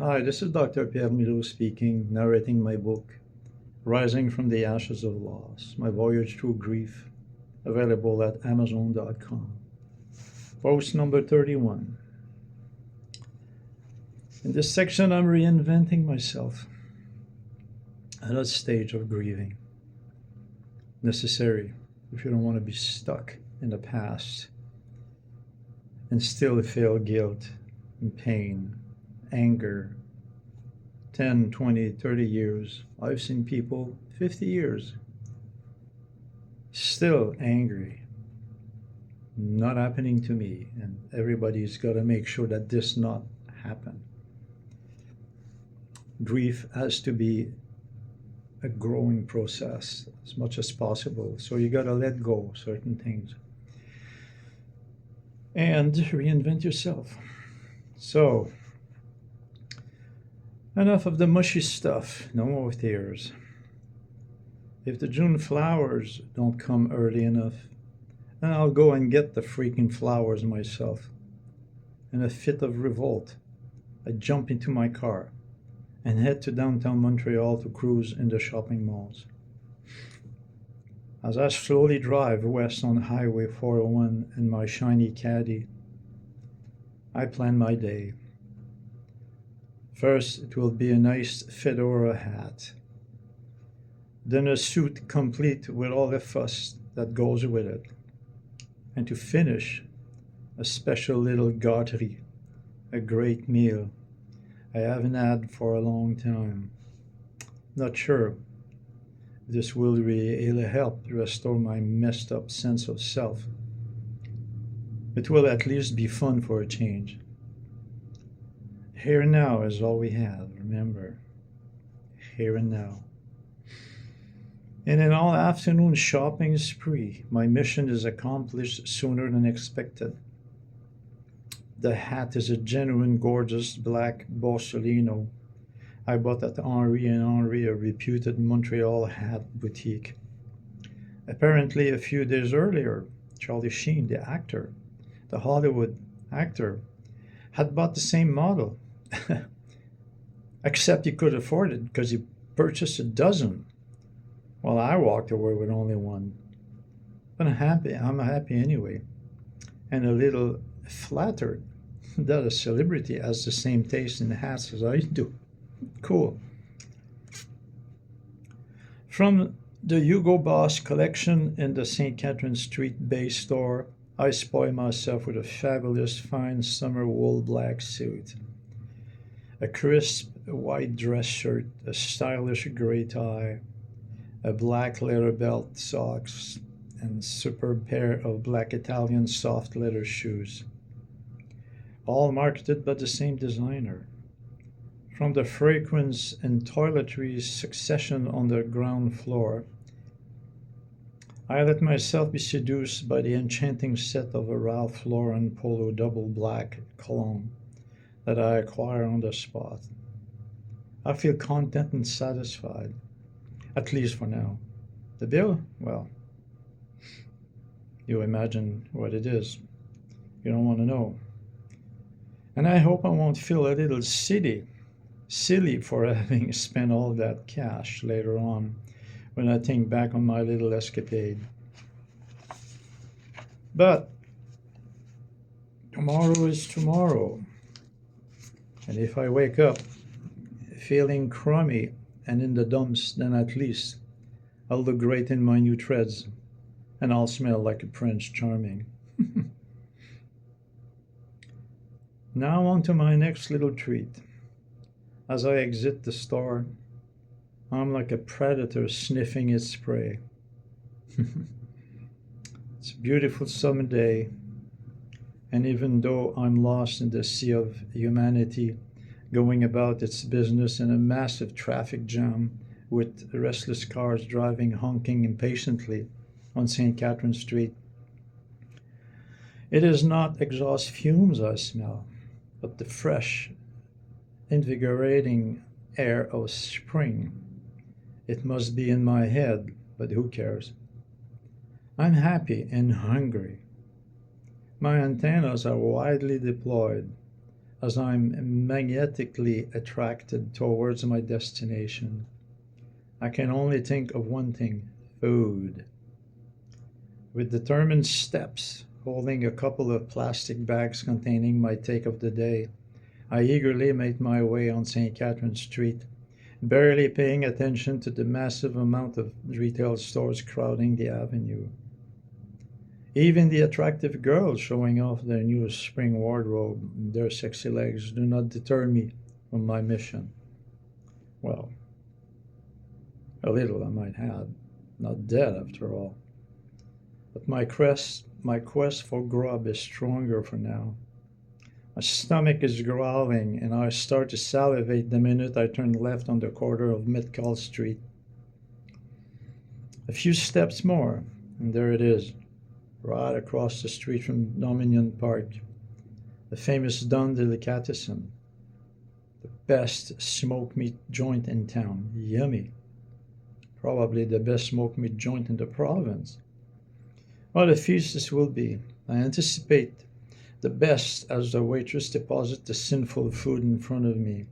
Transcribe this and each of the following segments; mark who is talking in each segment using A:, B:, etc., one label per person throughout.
A: Hi, this is Dr. Pierre Milo speaking, narrating my book, Rising from the Ashes of Loss, My Voyage Through Grief, available at Amazon.com. Post number 31. In this section, I'm reinventing myself at a stage of grieving. Necessary if you don't want to be stuck in the past and still feel guilt and pain, anger. 10, 20, 30 years. I've seen people 50 years still angry. Not happening to me, and everybody's got to make sure that this not happen. Grief has to be a growing process as much as possible. So you got to let go certain things and reinvent yourself. So enough of the mushy stuff, no more tears. If the June flowers don't come early enough, then I'll go and get the freaking flowers myself. In a fit of revolt, I jump into my car and head to downtown Montreal to cruise in the shopping malls. As I slowly drive west on Highway 401 in my shiny caddy, I plan my day. First, it will be a nice fedora hat. Then a suit complete with all the fuss that goes with it. And to finish, a special little gâterie, a great meal I haven't had for a long time. Not sure if this will really help restore my messed up sense of self. It will at least be fun for a change. Here and now is all we have, remember. Here and now. In an all afternoon shopping spree, my mission is accomplished sooner than expected. The hat is a genuine gorgeous black Borsalino I bought at Henri and Henri, a reputed Montreal hat boutique. Apparently, a few days earlier, Charlie Sheen, the actor, the Hollywood actor, had bought the same model. Except he could afford it because he purchased a dozen, while I walked away with only one. But I'm happy anyway, and a little flattered that a celebrity has the same taste in hats as I do. Cool. From the Hugo Boss collection in the St. Catherine Street Bay store, I spoil myself with a fabulous fine summer wool black suit, a crisp white dress shirt, a stylish gray tie, a black leather belt, socks, and superb pair of black Italian soft leather shoes, all marketed by the same designer. From the fragrance and toiletries succession on the ground floor, I let myself be seduced by the enchanting set of a Ralph Lauren Polo double black cologne that I acquire on the spot. I feel content and satisfied, at least for now. The bill? Well, you imagine what it is. You don't want to know. And I hope I won't feel a little silly for having spent all that cash later on when I think back on my little escapade. But tomorrow is tomorrow. And if I wake up feeling crummy and in the dumps, then at least I'll look great in my new treads and I'll smell like a Prince Charming. Now on to my next little treat. As I exit the store, I'm like a predator sniffing its prey. It's a beautiful summer day, and even though I'm lost in the sea of humanity going about its business in a massive traffic jam with restless cars driving honking impatiently on St. Catherine Street, it is not exhaust fumes I smell, but the fresh, invigorating air of spring. It must be in my head, but who cares? I'm happy and hungry. My antennas are widely deployed as I'm magnetically attracted towards my destination. I can only think of one thing: food. With determined steps, holding a couple of plastic bags containing my take of the day, I eagerly made my way on St. Catherine Street, barely paying attention to the massive amount of retail stores crowding the avenue. Even the attractive girls showing off their new spring wardrobe and their sexy legs do not deter me from my mission. Well, a little I might add, not dead after all. But my quest for grub is stronger for now. My stomach is growling, and I start to salivate the minute I turn left on the corner of Metcalfe Street. A few steps more, and there it is, right across the street from Dominion Park, the famous Don Delicatessen, the best smoked meat joint in town. Yummy. Probably the best smoked meat joint in the province. What a feast this will be. I anticipate the best as the waitress deposits the sinful food in front of me.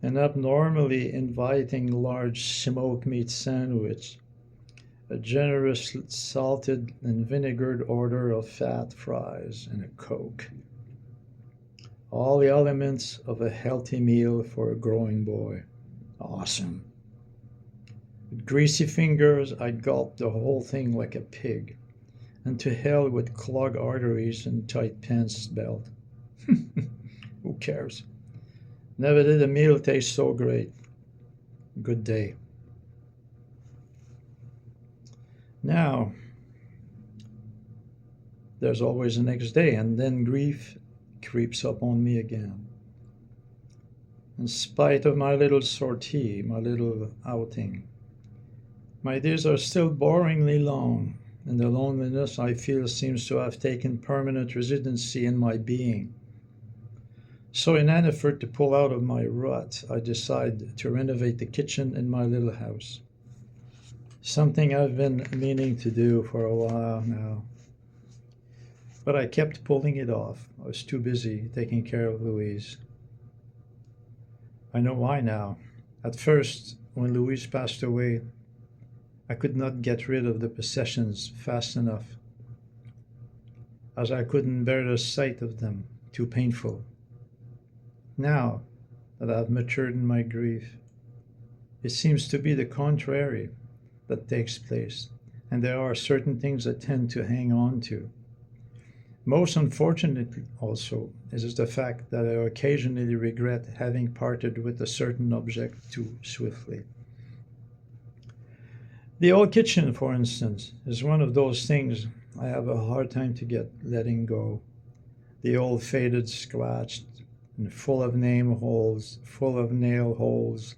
A: An abnormally inviting large smoked meat sandwich, a generous salted and vinegared order of fat fries, and a Coke. All the elements of a healthy meal for a growing boy. Awesome. With greasy fingers, I gulp the whole thing like a pig. And to hell with clogged arteries and tight pants belt. Who cares? Never did a meal taste so great. Good day. Now, there's always the next day, and then grief creeps up on me again. In spite of my little sortie, my little outing, my days are still boringly long, and the loneliness I feel seems to have taken permanent residency in my being. So, in an effort to pull out of my rut, I decide to renovate the kitchen in my little house. Something I've been meaning to do for a while now. But I kept pulling it off. I was too busy taking care of Louise. I know why now. At first, when Louise passed away, I could not get rid of the possessions fast enough, as I couldn't bear the sight of them, too painful. Now that I've matured in my grief, it seems to be the contrary that takes place, and there are certain things I tend to hang on to. Most unfortunately, also, is the fact that I occasionally regret having parted with a certain object too swiftly. The old kitchen, for instance, is one of those things I have a hard time to get letting go. The old faded, scratched, and full of name holes, full of nail holes,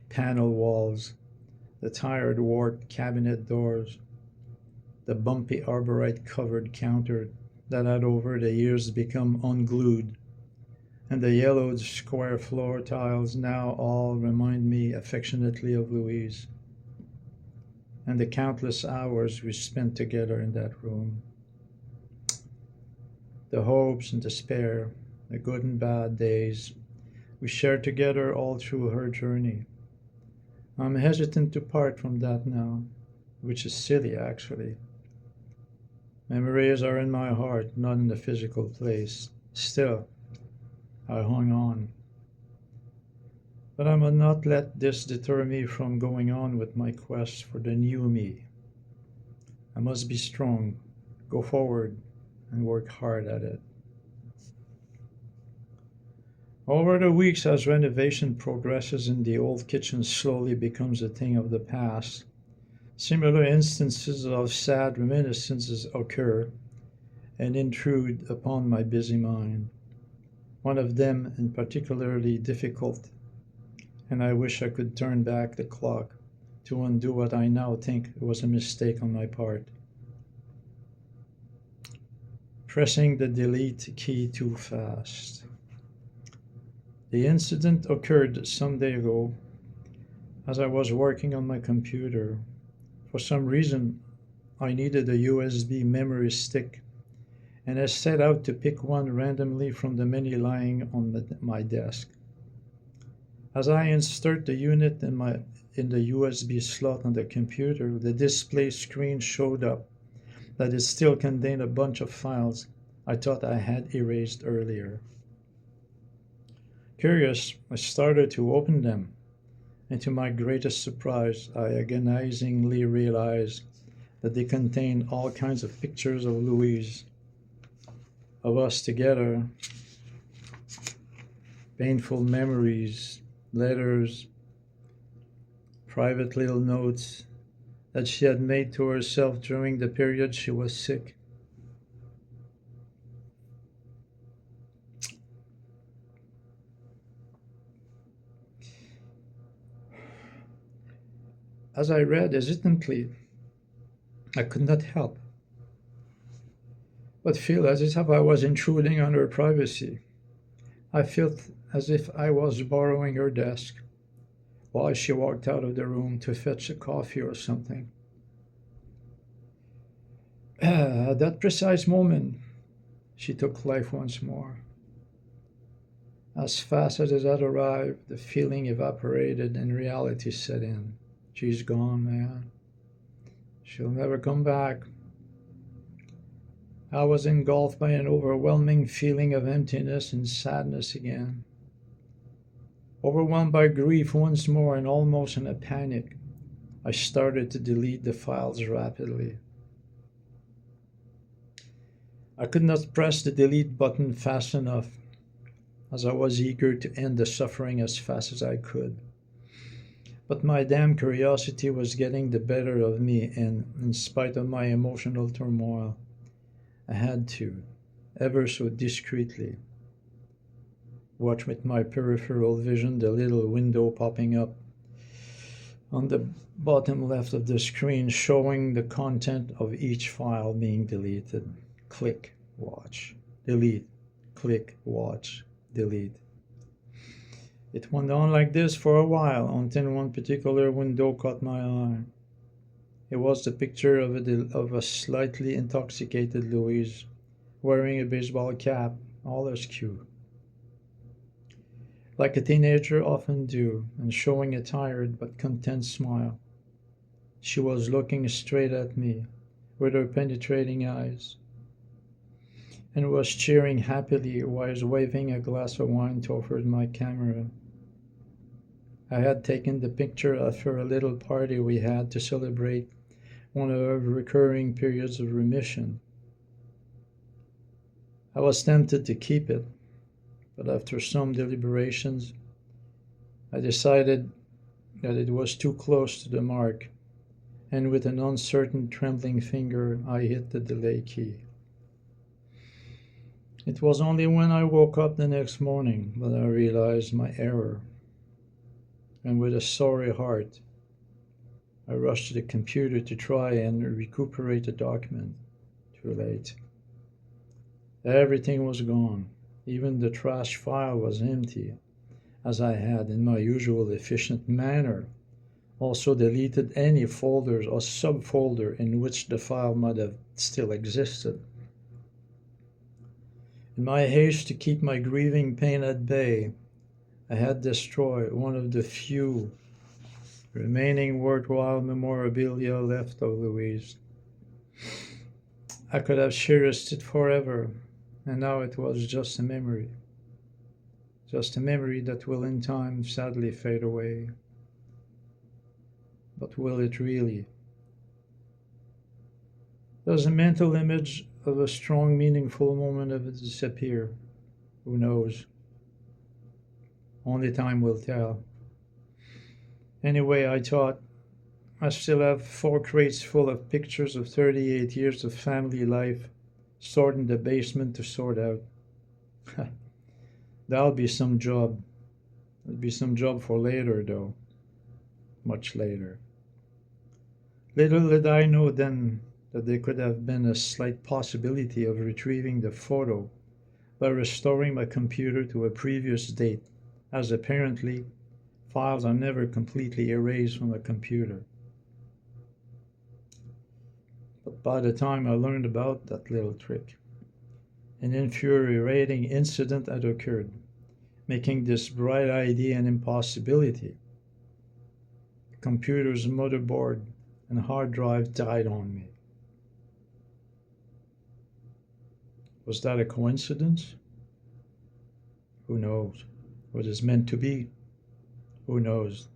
A: panel walls, the tired warped cabinet doors, the bumpy arborite covered counter that had over the years become unglued, and the yellowed square floor tiles now all remind me affectionately of Louise and the countless hours we spent together in that room. The hopes and despair, the good and bad days we shared together all through her journey. I'm hesitant to part from that now, which is silly actually. Memories are in my heart, not in the physical place. Still, I hung on. But I must not let this deter me from going on with my quest for the new me. I must be strong, go forward, and work hard at it. Over the weeks, as renovation progresses and the old kitchen slowly becomes a thing of the past, similar instances of sad reminiscences occur and intrude upon my busy mind. One of them in particularly difficult, and I wish I could turn back the clock to undo what I now think was a mistake on my part. Pressing the delete key too fast. The incident occurred some day ago as I was working on my computer. For some reason, I needed a USB memory stick, and I set out to pick one randomly from the many lying on my desk. As I insert the unit in the USB slot on the computer, the display screen showed up that it still contained a bunch of files I thought I had erased earlier. Curious, I started to open them, and to my greatest surprise, I agonizingly realized that they contained all kinds of pictures of Louise, of us together, painful memories, letters, private little notes that she had made to herself during the period she was sick. As I read hesitantly, I could not help but feel as if I was intruding on her privacy. I felt as if I was borrowing her desk while she walked out of the room to fetch a coffee or something. At that precise moment, she took life once more. As fast as it had arrived, the feeling evaporated and reality set in. She's gone, man. She'll never come back. I was engulfed by an overwhelming feeling of emptiness and sadness again. Overwhelmed by grief once more and almost in a panic, I started to delete the files rapidly. I could not press the delete button fast enough, as I was eager to end the suffering as fast as I could. But my damn curiosity was getting the better of me, and in spite of my emotional turmoil, I had to, ever so discreetly, watch with my peripheral vision the little window popping up on the bottom left of the screen showing the content of each file being deleted. Click, watch, delete, click, watch, delete. It went on like this for a while until one particular window caught my eye. It was the picture of a slightly intoxicated Louise wearing a baseball cap, all askew, like a teenager often do, and showing a tired but content smile. She was looking straight at me with her penetrating eyes and was cheering happily while waving a glass of wine toward my camera. I had taken the picture after a little party we had to celebrate one of her recurring periods of remission. I was tempted to keep it, but after some deliberations, I decided that it was too close to the mark, and with an uncertain, trembling finger, I hit the delay key. It was only when I woke up the next morning that I realized my error, and with a sorry heart, I rushed to the computer to try and recuperate the document. Too late. Everything was gone. Even the trash file was empty, as I had, in my usual efficient manner, also deleted any folders or subfolder in which the file might have still existed. In my haste to keep my grieving pain at bay, I had destroyed one of the few remaining worthwhile memorabilia left of Louise. I could have cherished it forever, and now it was just a memory that will in time sadly fade away. But will it really? Does a mental image of a strong, meaningful moment ever disappear? Who knows? Only time will tell. Anyway, I thought, I still have 4 crates full of pictures of 38 years of family life stored in the basement to sort out. That'll be some job. It'll be some job for later, though. Much later. Little did I know then that there could have been a slight possibility of retrieving the photo by restoring my computer to a previous date, as apparently files are never completely erased from a computer. But by the time I learned about that little trick, an infuriating incident had occurred, making this bright idea an impossibility. The computer's motherboard and hard drive died on me. Was that a coincidence? Who knows? What is meant to be? Who knows?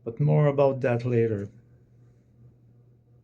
A: But more about that later.